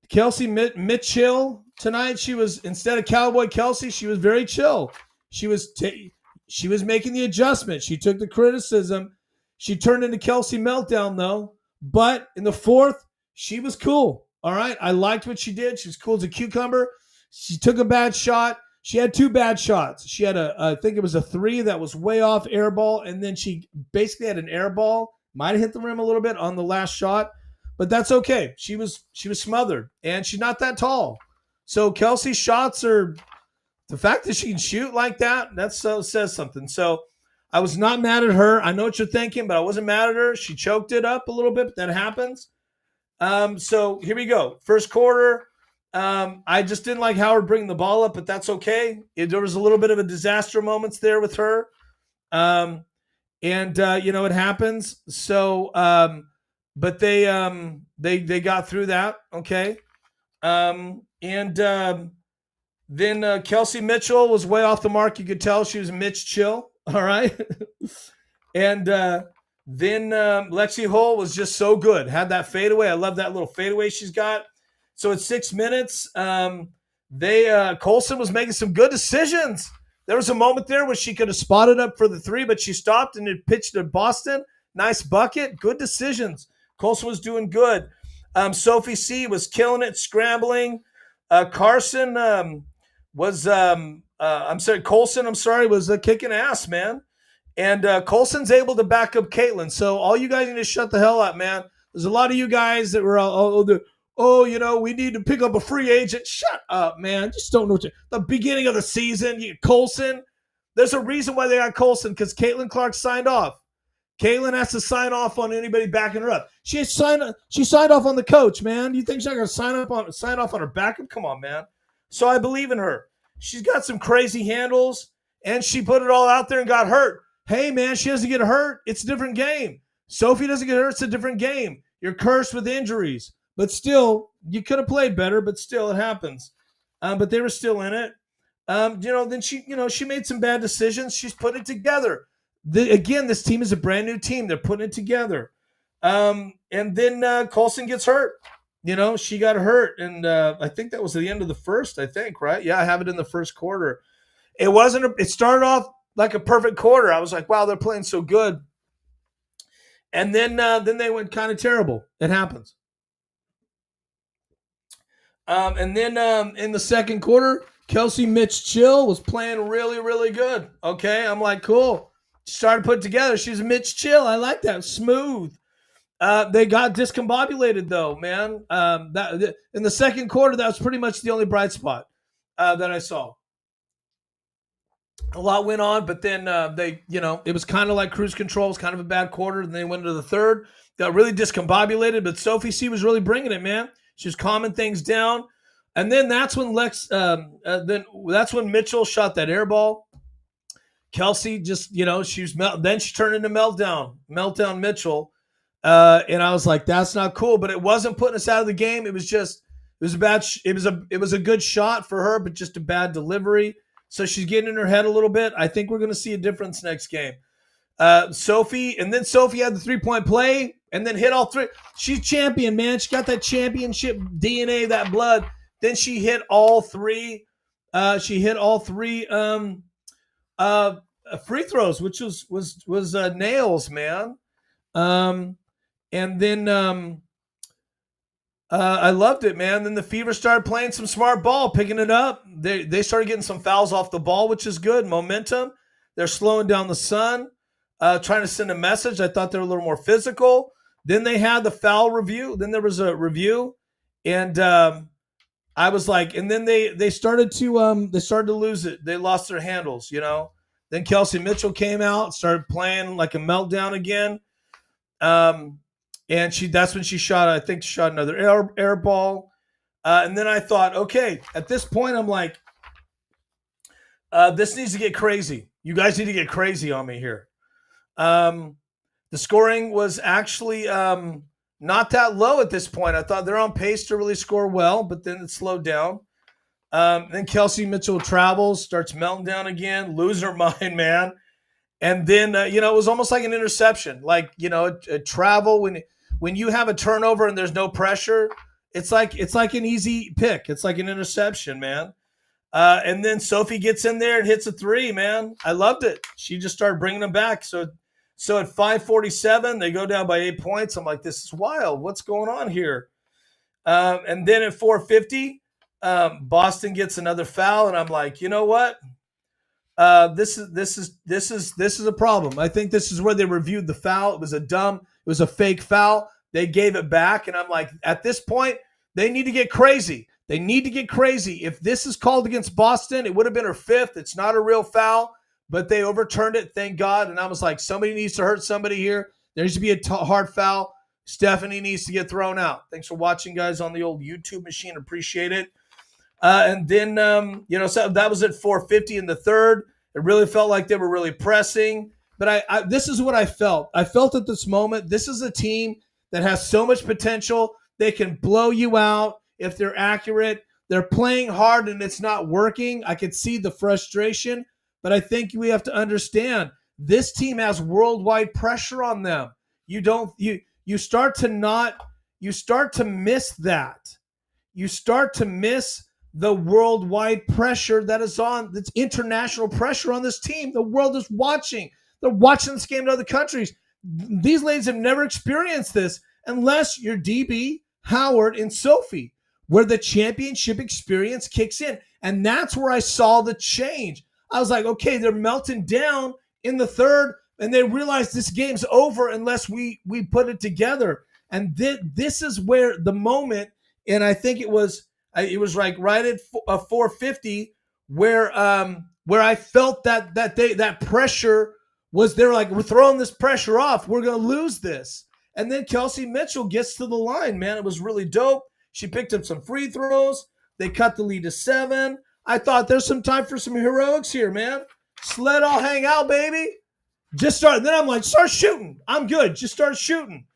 Kelsey Mitchell tonight, she was, instead of Cowboy Kelsey, she was very chill. She was making the adjustment. She took the criticism. She turned into Kelsey Meltdown, though. But in the fourth, she was cool. All right. I liked what she did. She was cool as a cucumber. She took a bad shot. She had 2 bad shots. She had I think it was a 3 that was way off, air ball. And then she basically had an air ball. Might have hit the rim a little bit on the last shot. But that's okay. She was smothered. And she's not that tall. So Kelsey's shots are, the fact that she can shoot like that, that says something. So I was not mad at her. I know what you're thinking, but I wasn't mad at her. She choked it up a little bit, but that happens. So here we go. First quarter, I just didn't like Howard bringing the ball up, but that's okay. There was a little bit of a disaster moments there with her. It happens. So, but they got through that. Okay. Then Kelsey Mitchell was way off the mark. You could tell she was Mitch chill. All right. And then Lexi Hull was just so good. Had that fadeaway. I love that little fadeaway she's got. So at 6 minutes, Colson was making some good decisions. There was a moment there where she could have spotted up for the 3, but she stopped and it pitched to Boston. Nice bucket. Good decisions. Colson was doing good. Sophie C was killing it, scrambling. Colson was kicking ass, man. And Colson's able to back up Caitlin. So all you guys need to shut the hell up, man. There's a lot of you guys that were we need to pick up a free agent. Shut up, man. Just don't know the beginning of the season. Colson. There's a reason why they got Colson, because Caitlin Clark signed off. Caitlin has to sign off on anybody backing her up. She signed off on the coach, man. You think she's not going to sign off on her backup? Come on, man. So I believe in her. She's got some crazy handles, and she put it all out there and got hurt. Hey, man, she doesn't get hurt. It's a different game. Sophie doesn't get hurt. It's a different game. You're cursed with injuries. But still, you could have played better, but still, it happens. But they were still in it. Then she made some bad decisions. She's put it together. Again, this team is a brand new team. They're putting it together. And then Colson gets hurt. She got hurt. And I think that was at the end of the first, I think, right? Yeah, I have it in the first quarter. It started off like a perfect quarter. I was like, wow, they're playing so good. And then they went kind of terrible. It happens. And then in the second quarter, Kelsey Mitch Chill was playing really, really good. Okay, I'm like, cool. She started putting together. She's Mitch Chill. I like that. Smooth. They got discombobulated though, man. In the second quarter, that was pretty much the only bright spot that I saw. A lot went on, but then it was kind of like cruise control. It was kind of a bad quarter. And they went into the third, got really discombobulated. But Sophie C was really bringing it, man. She was calming things down. And then that's when that's when Mitchell shot that air ball. Kelsey just, then she turned into meltdown Mitchell. And I was like, that's not cool. But it wasn't putting us out of the game. It was a good shot for her, but just a bad delivery. So she's getting in her head a little bit. I think we're going to see a difference next game. Sophie had the 3-point play and then hit all three. She's champion, man. She got that championship DNA, that blood. Then she hit all three. Free throws, which was nails, man. And then I loved it, man. Then the Fever started playing some smart ball, picking it up. They started getting some fouls off the ball, which is good. Momentum. They're slowing down the Sun, trying to send a message. I thought they were a little more physical. Then they had the foul review. Then there was a review, and I was like, and then they started to lose it. They lost their handles, Then Kelsey Mitchell came out, started playing like a meltdown again. And that's when she shot another air ball. And then I thought, okay, at this point, I'm like, this needs to get crazy. You guys need to get crazy on me here. The scoring was actually not that low at this point. I thought they're on pace to really score well, but then it slowed down. Then Kelsey Mitchell travels, starts melting down again, losing her mind, man. And then, it was almost like an interception. Like, a travel when you have a turnover and there's no pressure, it's like an easy pick. It's like an interception, man. And then Sophie gets in there and hits a three, man. I loved it. She just started bringing them back. So at 5:47, they go down by 8 points. I'm like, this is wild. What's going on here? And then at 4:50, Boston gets another foul, and I'm like, you know what? This is a problem. I think this is where they reviewed the foul. It was a fake foul. They gave it back, and I'm like, at this point, they need to get crazy. They need to get crazy. If this is called against Boston, it would have been her fifth. It's not a real foul, but they overturned it, thank God. And I was like, somebody needs to hurt somebody here. There needs to be a hard foul. Stephanie needs to get thrown out. Thanks for watching, guys, on the old YouTube machine. Appreciate it. And then, so that was at 4:50 in the third. It really felt like they were really pressing. But this is what I felt. I felt at this moment, this is a team that has so much potential. They can blow you out if they're accurate. They're playing hard and it's not working. I could see the frustration. But I think we have to understand this team has worldwide pressure on them. You start to miss that. You start to miss the worldwide pressure that's international pressure on this team. The world is watching. They're watching this game in other countries. These ladies have never experienced this unless you're DB, Howard, and Sophie, where the championship experience kicks in. And that's where I saw the change. I was like, okay, they're melting down in the third, and they realize this game's over unless we put it together. And this is where the moment, and I think it was like right at 4:50 where I felt that pressure was there. Like, we're throwing this pressure off. We're going to lose this. And then Kelsey Mitchell gets to the line, man. It was really dope. She picked up some free throws. They cut the lead to 7. I thought there's some time for some heroics here, man. Just let it all hang out, baby. Just start. Then I'm like, start shooting. I'm good. Just start shooting.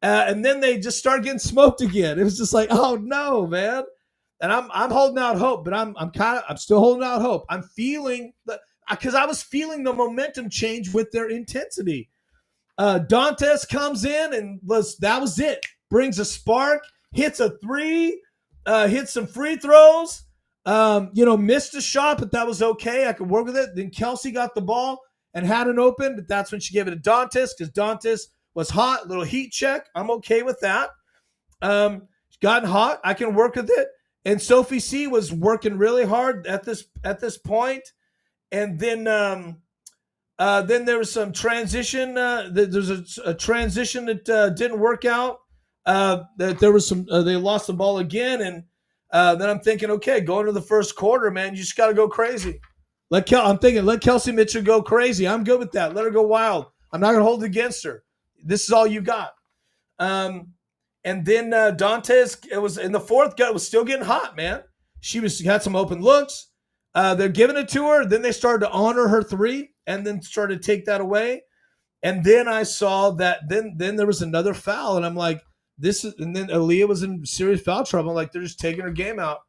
And then they just start getting smoked again. It was just like, oh no, man. And I'm holding out hope, but I'm still holding out hope. I'm feeling that because I was feeling the momentum change with their intensity. Dantes comes in and that was it. Brings a spark, hits a 3, hits some free throws. Missed a shot, but that was okay. I could work with it. Then Kelsey got the ball and had an open, but that's when she gave it to Dantes because Dantes was hot. Little heat check. I'm okay with that. Gotten hot. I can work with it. And Sophie C was working really hard at this point. And then Then there was some transition. There's a transition that didn't work out. That there was some. They lost the ball again, and then I'm thinking, okay, going to the first quarter, man, you just got to go crazy. I'm thinking, let Kelsey Mitchell go crazy. I'm good with that. Let her go wild. I'm not going to hold it against her. This is all you got. And then Dantes, it was in the fourth. It was still getting hot, man. She had some open looks. They're giving it to her. Then they started to honor her three, and then started to take that away. And then I saw that. Then there was another foul, and I'm like, this is. And then Aaliyah was in serious foul trouble. I'm like, they're just taking her game out.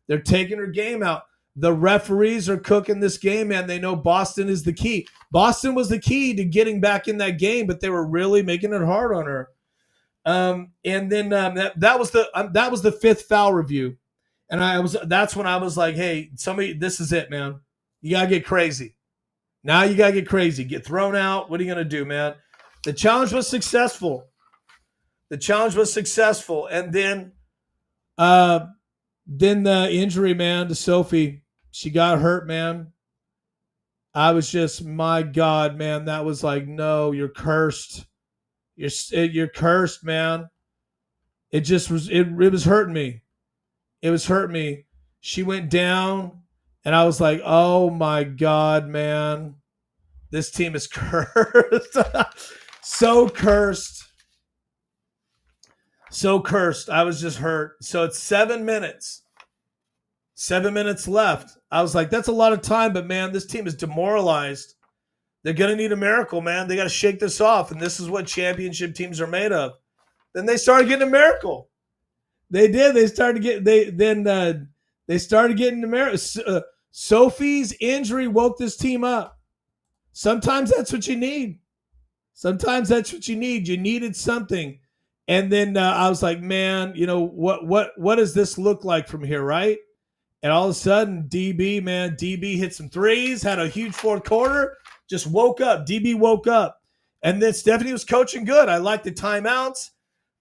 They're taking her game out. The referees are cooking this game, man. They know Boston is the key. Boston was the key to getting back in that game, but they were really making it hard on her. And then that was the fifth foul review, and that's when I was like, hey, this is it, man. You gotta get crazy. Now you gotta get crazy. Get thrown out. What are you gonna do, man? The challenge was successful. And then the injury, man, to Sophie. She got hurt, man. I was just, my God, man. That was like, no, you're cursed. You're cursed, man. It just was. It was hurting me. It was hurting me. She went down, and I was like, oh my God, man. This team is cursed. So cursed. So cursed. I was just hurt. So it's 7 minutes. 7 minutes left. I was like, that's a lot of time, but man, this team is demoralized. They're going to need a miracle, man. They got to shake this off, and this is what championship teams are made of. Then they started getting a miracle. They did. They started getting they started getting the miracle. Sophie's injury woke this team up. Sometimes that's what you need. You needed something. And then I was like, man, you know, what does this look like from here, right? And all of a sudden, DB hit some threes, had a huge fourth quarter, just woke up. DB woke up. And then Stephanie was coaching good. I liked the timeouts.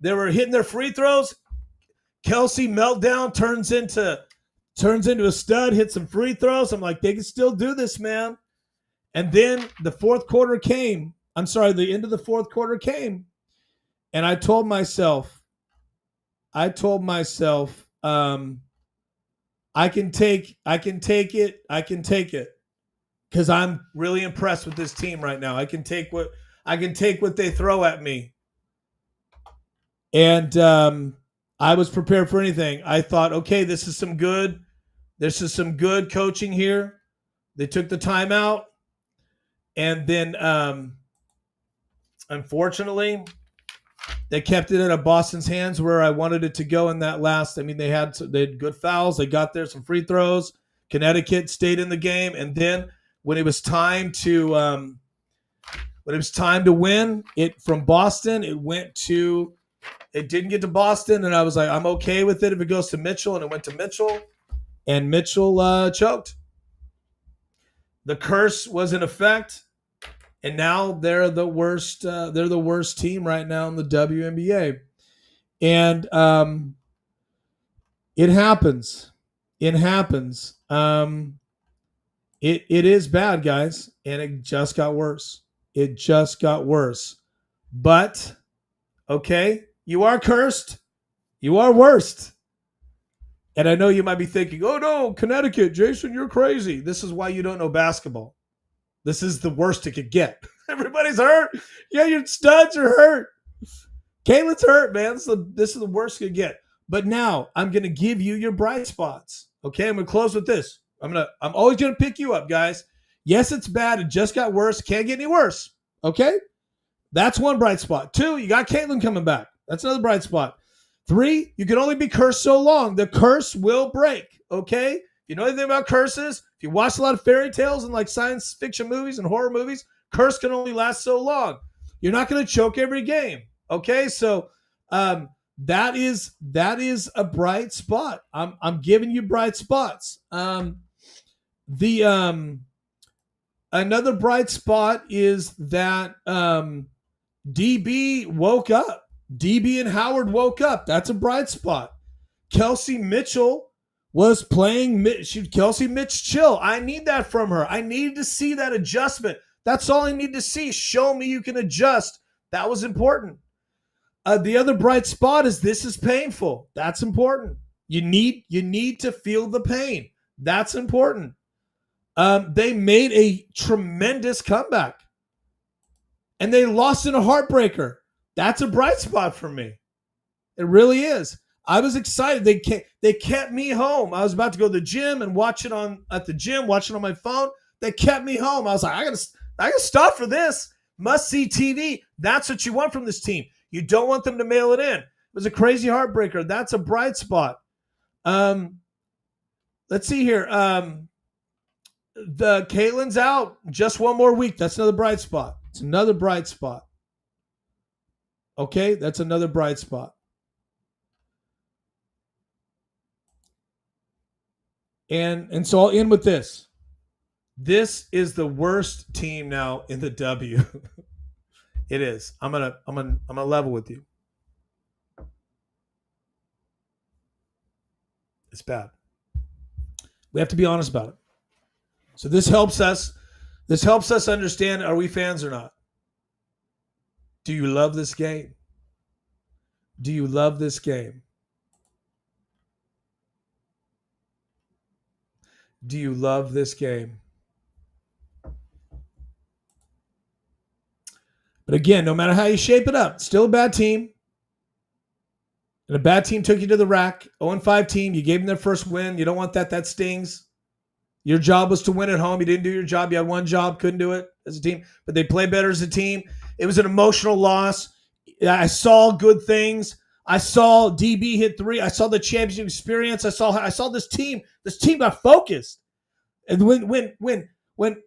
They were hitting their free throws. Kelsey meltdown turns into a stud, hit some free throws. I'm like, they can still do this, man. And then the fourth quarter came. The end of the fourth quarter came. And I told myself, I can take it. Because I'm really impressed with this team right now. I can take what they throw at me. And I was prepared for anything. I thought, okay, this is some good coaching here. They took the timeout. And then unfortunately, they kept it in Boston's hands where I wanted it to go in that last. I mean, they had good fouls. They got there, some free throws. Connecticut stayed in the game, and then when it was time to win it from Boston, it didn't get to Boston, and I was like, I'm okay with it if it goes to Mitchell, and it went to Mitchell, and Mitchell choked. The curse was in effect. And now they're the worst. They're the worst team right now in the WNBA, and it happens. It happens. It is bad, guys, and it just got worse. But okay, you are cursed. You are worst. And I know you might be thinking, "Oh no, Connecticut, Jason, you're crazy." This is why you don't know basketball. This is the worst it could get. Everybody's hurt. Yeah, your studs are hurt. Caitlin's hurt, man. This is the worst it could get. But now I'm going to give you your bright spots. Okay, I'm going to close with this. I'm always going to pick you up, guys. Yes, it's bad. It just got worse. Can't get any worse. Okay? That's one bright spot. 2, you got Caitlin coming back. That's another bright spot. 3, you can only be cursed so long. The curse will break. Okay? You know anything about curses? If you watch a lot of fairy tales and like science fiction movies and horror movies, curse can only last so long. You're not going to choke every game. Okay, so that is a bright spot. I'm giving you bright spots. Another bright spot is that DB woke up. DB and Howard woke up. That's a bright spot. Kelsey Mitchell was playing Kelsey Mitch chill. I need that from her. I needed to see that adjustment. That's all I need to see. Show me you can adjust. That was important. The other bright spot is this is painful. That's important. You need to feel the pain. That's important. They made a tremendous comeback. And they lost in a heartbreaker. That's a bright spot for me. It really is. I was excited. They kept me home. I was about to go to the gym and watch it on my phone. They kept me home. I was like, I gotta stop for this. Must see TV. That's what you want from this team. You don't want them to mail it in. It was a crazy heartbreaker. That's a bright spot. Let's see here. The Caitlin's out just one more week. That's another bright spot. It's another bright spot. Okay, that's another bright spot. And so I'll end with this. This is the worst team now in the W. It is. I'm gonna level with you. It's bad. We have to be honest about it. So this helps us. This helps us understand, are we fans or not? Do you love this game? Do you love this game? Do you love this game? But again, no matter how you shape it up, still a bad team. And a bad team took you to the rack. 0-5 team. You gave them their first win. You don't want that. That stings. Your job was to win at home. You didn't do your job. You had one job. Couldn't do it as a team. But they play better as a team. It was an emotional loss. I saw good things. I saw DB hit 3. I saw the championship experience. I saw this team. This team got focused. And when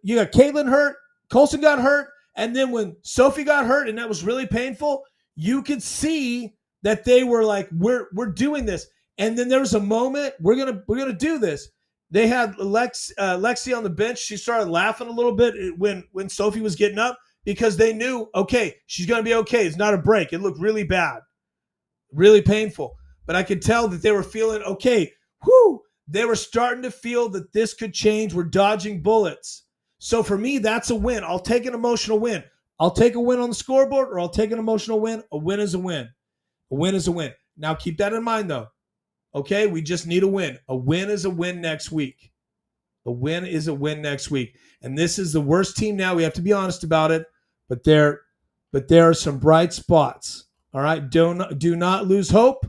you got Caitlin hurt, Colson got hurt, and then when Sophie got hurt, and that was really painful, you could see that they were like, we're doing this. And then there was a moment, we're gonna do this. They had Lexi on the bench. She started laughing a little bit when Sophie was getting up because they knew, okay, she's gonna be okay. It's not a break. It looked really bad, really painful. But I could tell that they were feeling okay. Whoo! They were starting to feel that this could change. We're dodging bullets. So for me, that's a win. I'll take an emotional win. I'll take a win on the scoreboard, or I'll take an emotional win. A win is a win. A win is a win. Now keep that in mind, though. Okay, we just need a win. A win is a win next week. A win is a win next week. And this is the worst team now. We have to be honest about it. But there are some bright spots. All right, do not lose hope.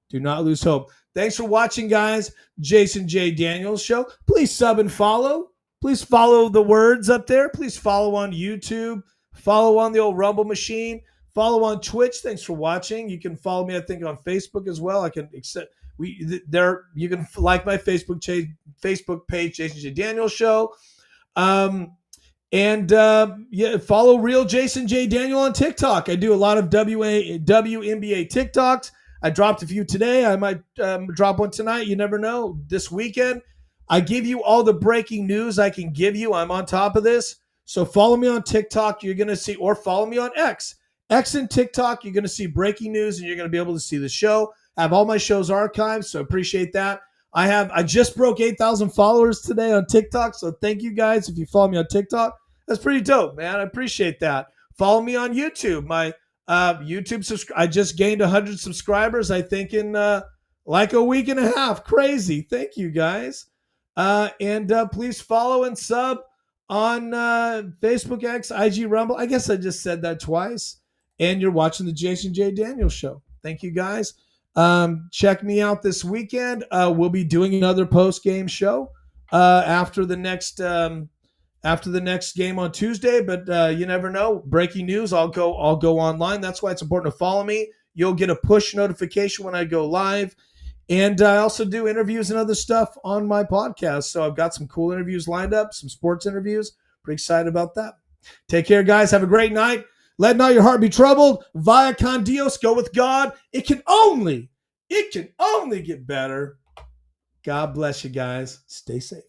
Do not lose hope. Thanks for watching, guys. Jason J. Daniels Show. Please sub and follow. Please follow the words up there. Please follow on YouTube. Follow on the old Rumble machine. Follow on Twitch. Thanks for watching. You can follow me, I think, on Facebook as well. You can like my Facebook page, Jason J. Daniels Show. Follow Real Jason J. Daniel on TikTok. I do a lot of WNBA TikToks. I dropped a few today. I might drop one tonight. You never know. This weekend, I give you all the breaking news I can give you. I'm on top of this. So follow me on TikTok. You're going to see, or follow me on X. X and TikTok, you're going to see breaking news, and you're going to be able to see the show. I have all my shows archived, so appreciate that. I just broke 8,000 followers today on TikTok, so thank you guys if you follow me on TikTok. That's pretty dope, man. I appreciate that. Follow me on YouTube. My YouTube I just gained 100 subscribers, I think, in like a week and a half. Crazy. Thank you, guys. Please follow and sub on Facebook, X, IG, Rumble. I guess I just said that twice. And you're watching the Jason J. Daniels Show. Thank you, guys. Check me out this weekend. We'll be doing another post-game show after the next game on Tuesday. But you never know. Breaking news. I'll go online. That's why it's important to follow me. You'll get a push notification when I go live. And I also do interviews and other stuff on my podcast. So I've got some cool interviews lined up, some sports interviews. Pretty excited about that. Take care, guys. Have a great night. Let not your heart be troubled. Via con Dios, go with God. It can only get better. God bless you guys. Stay safe.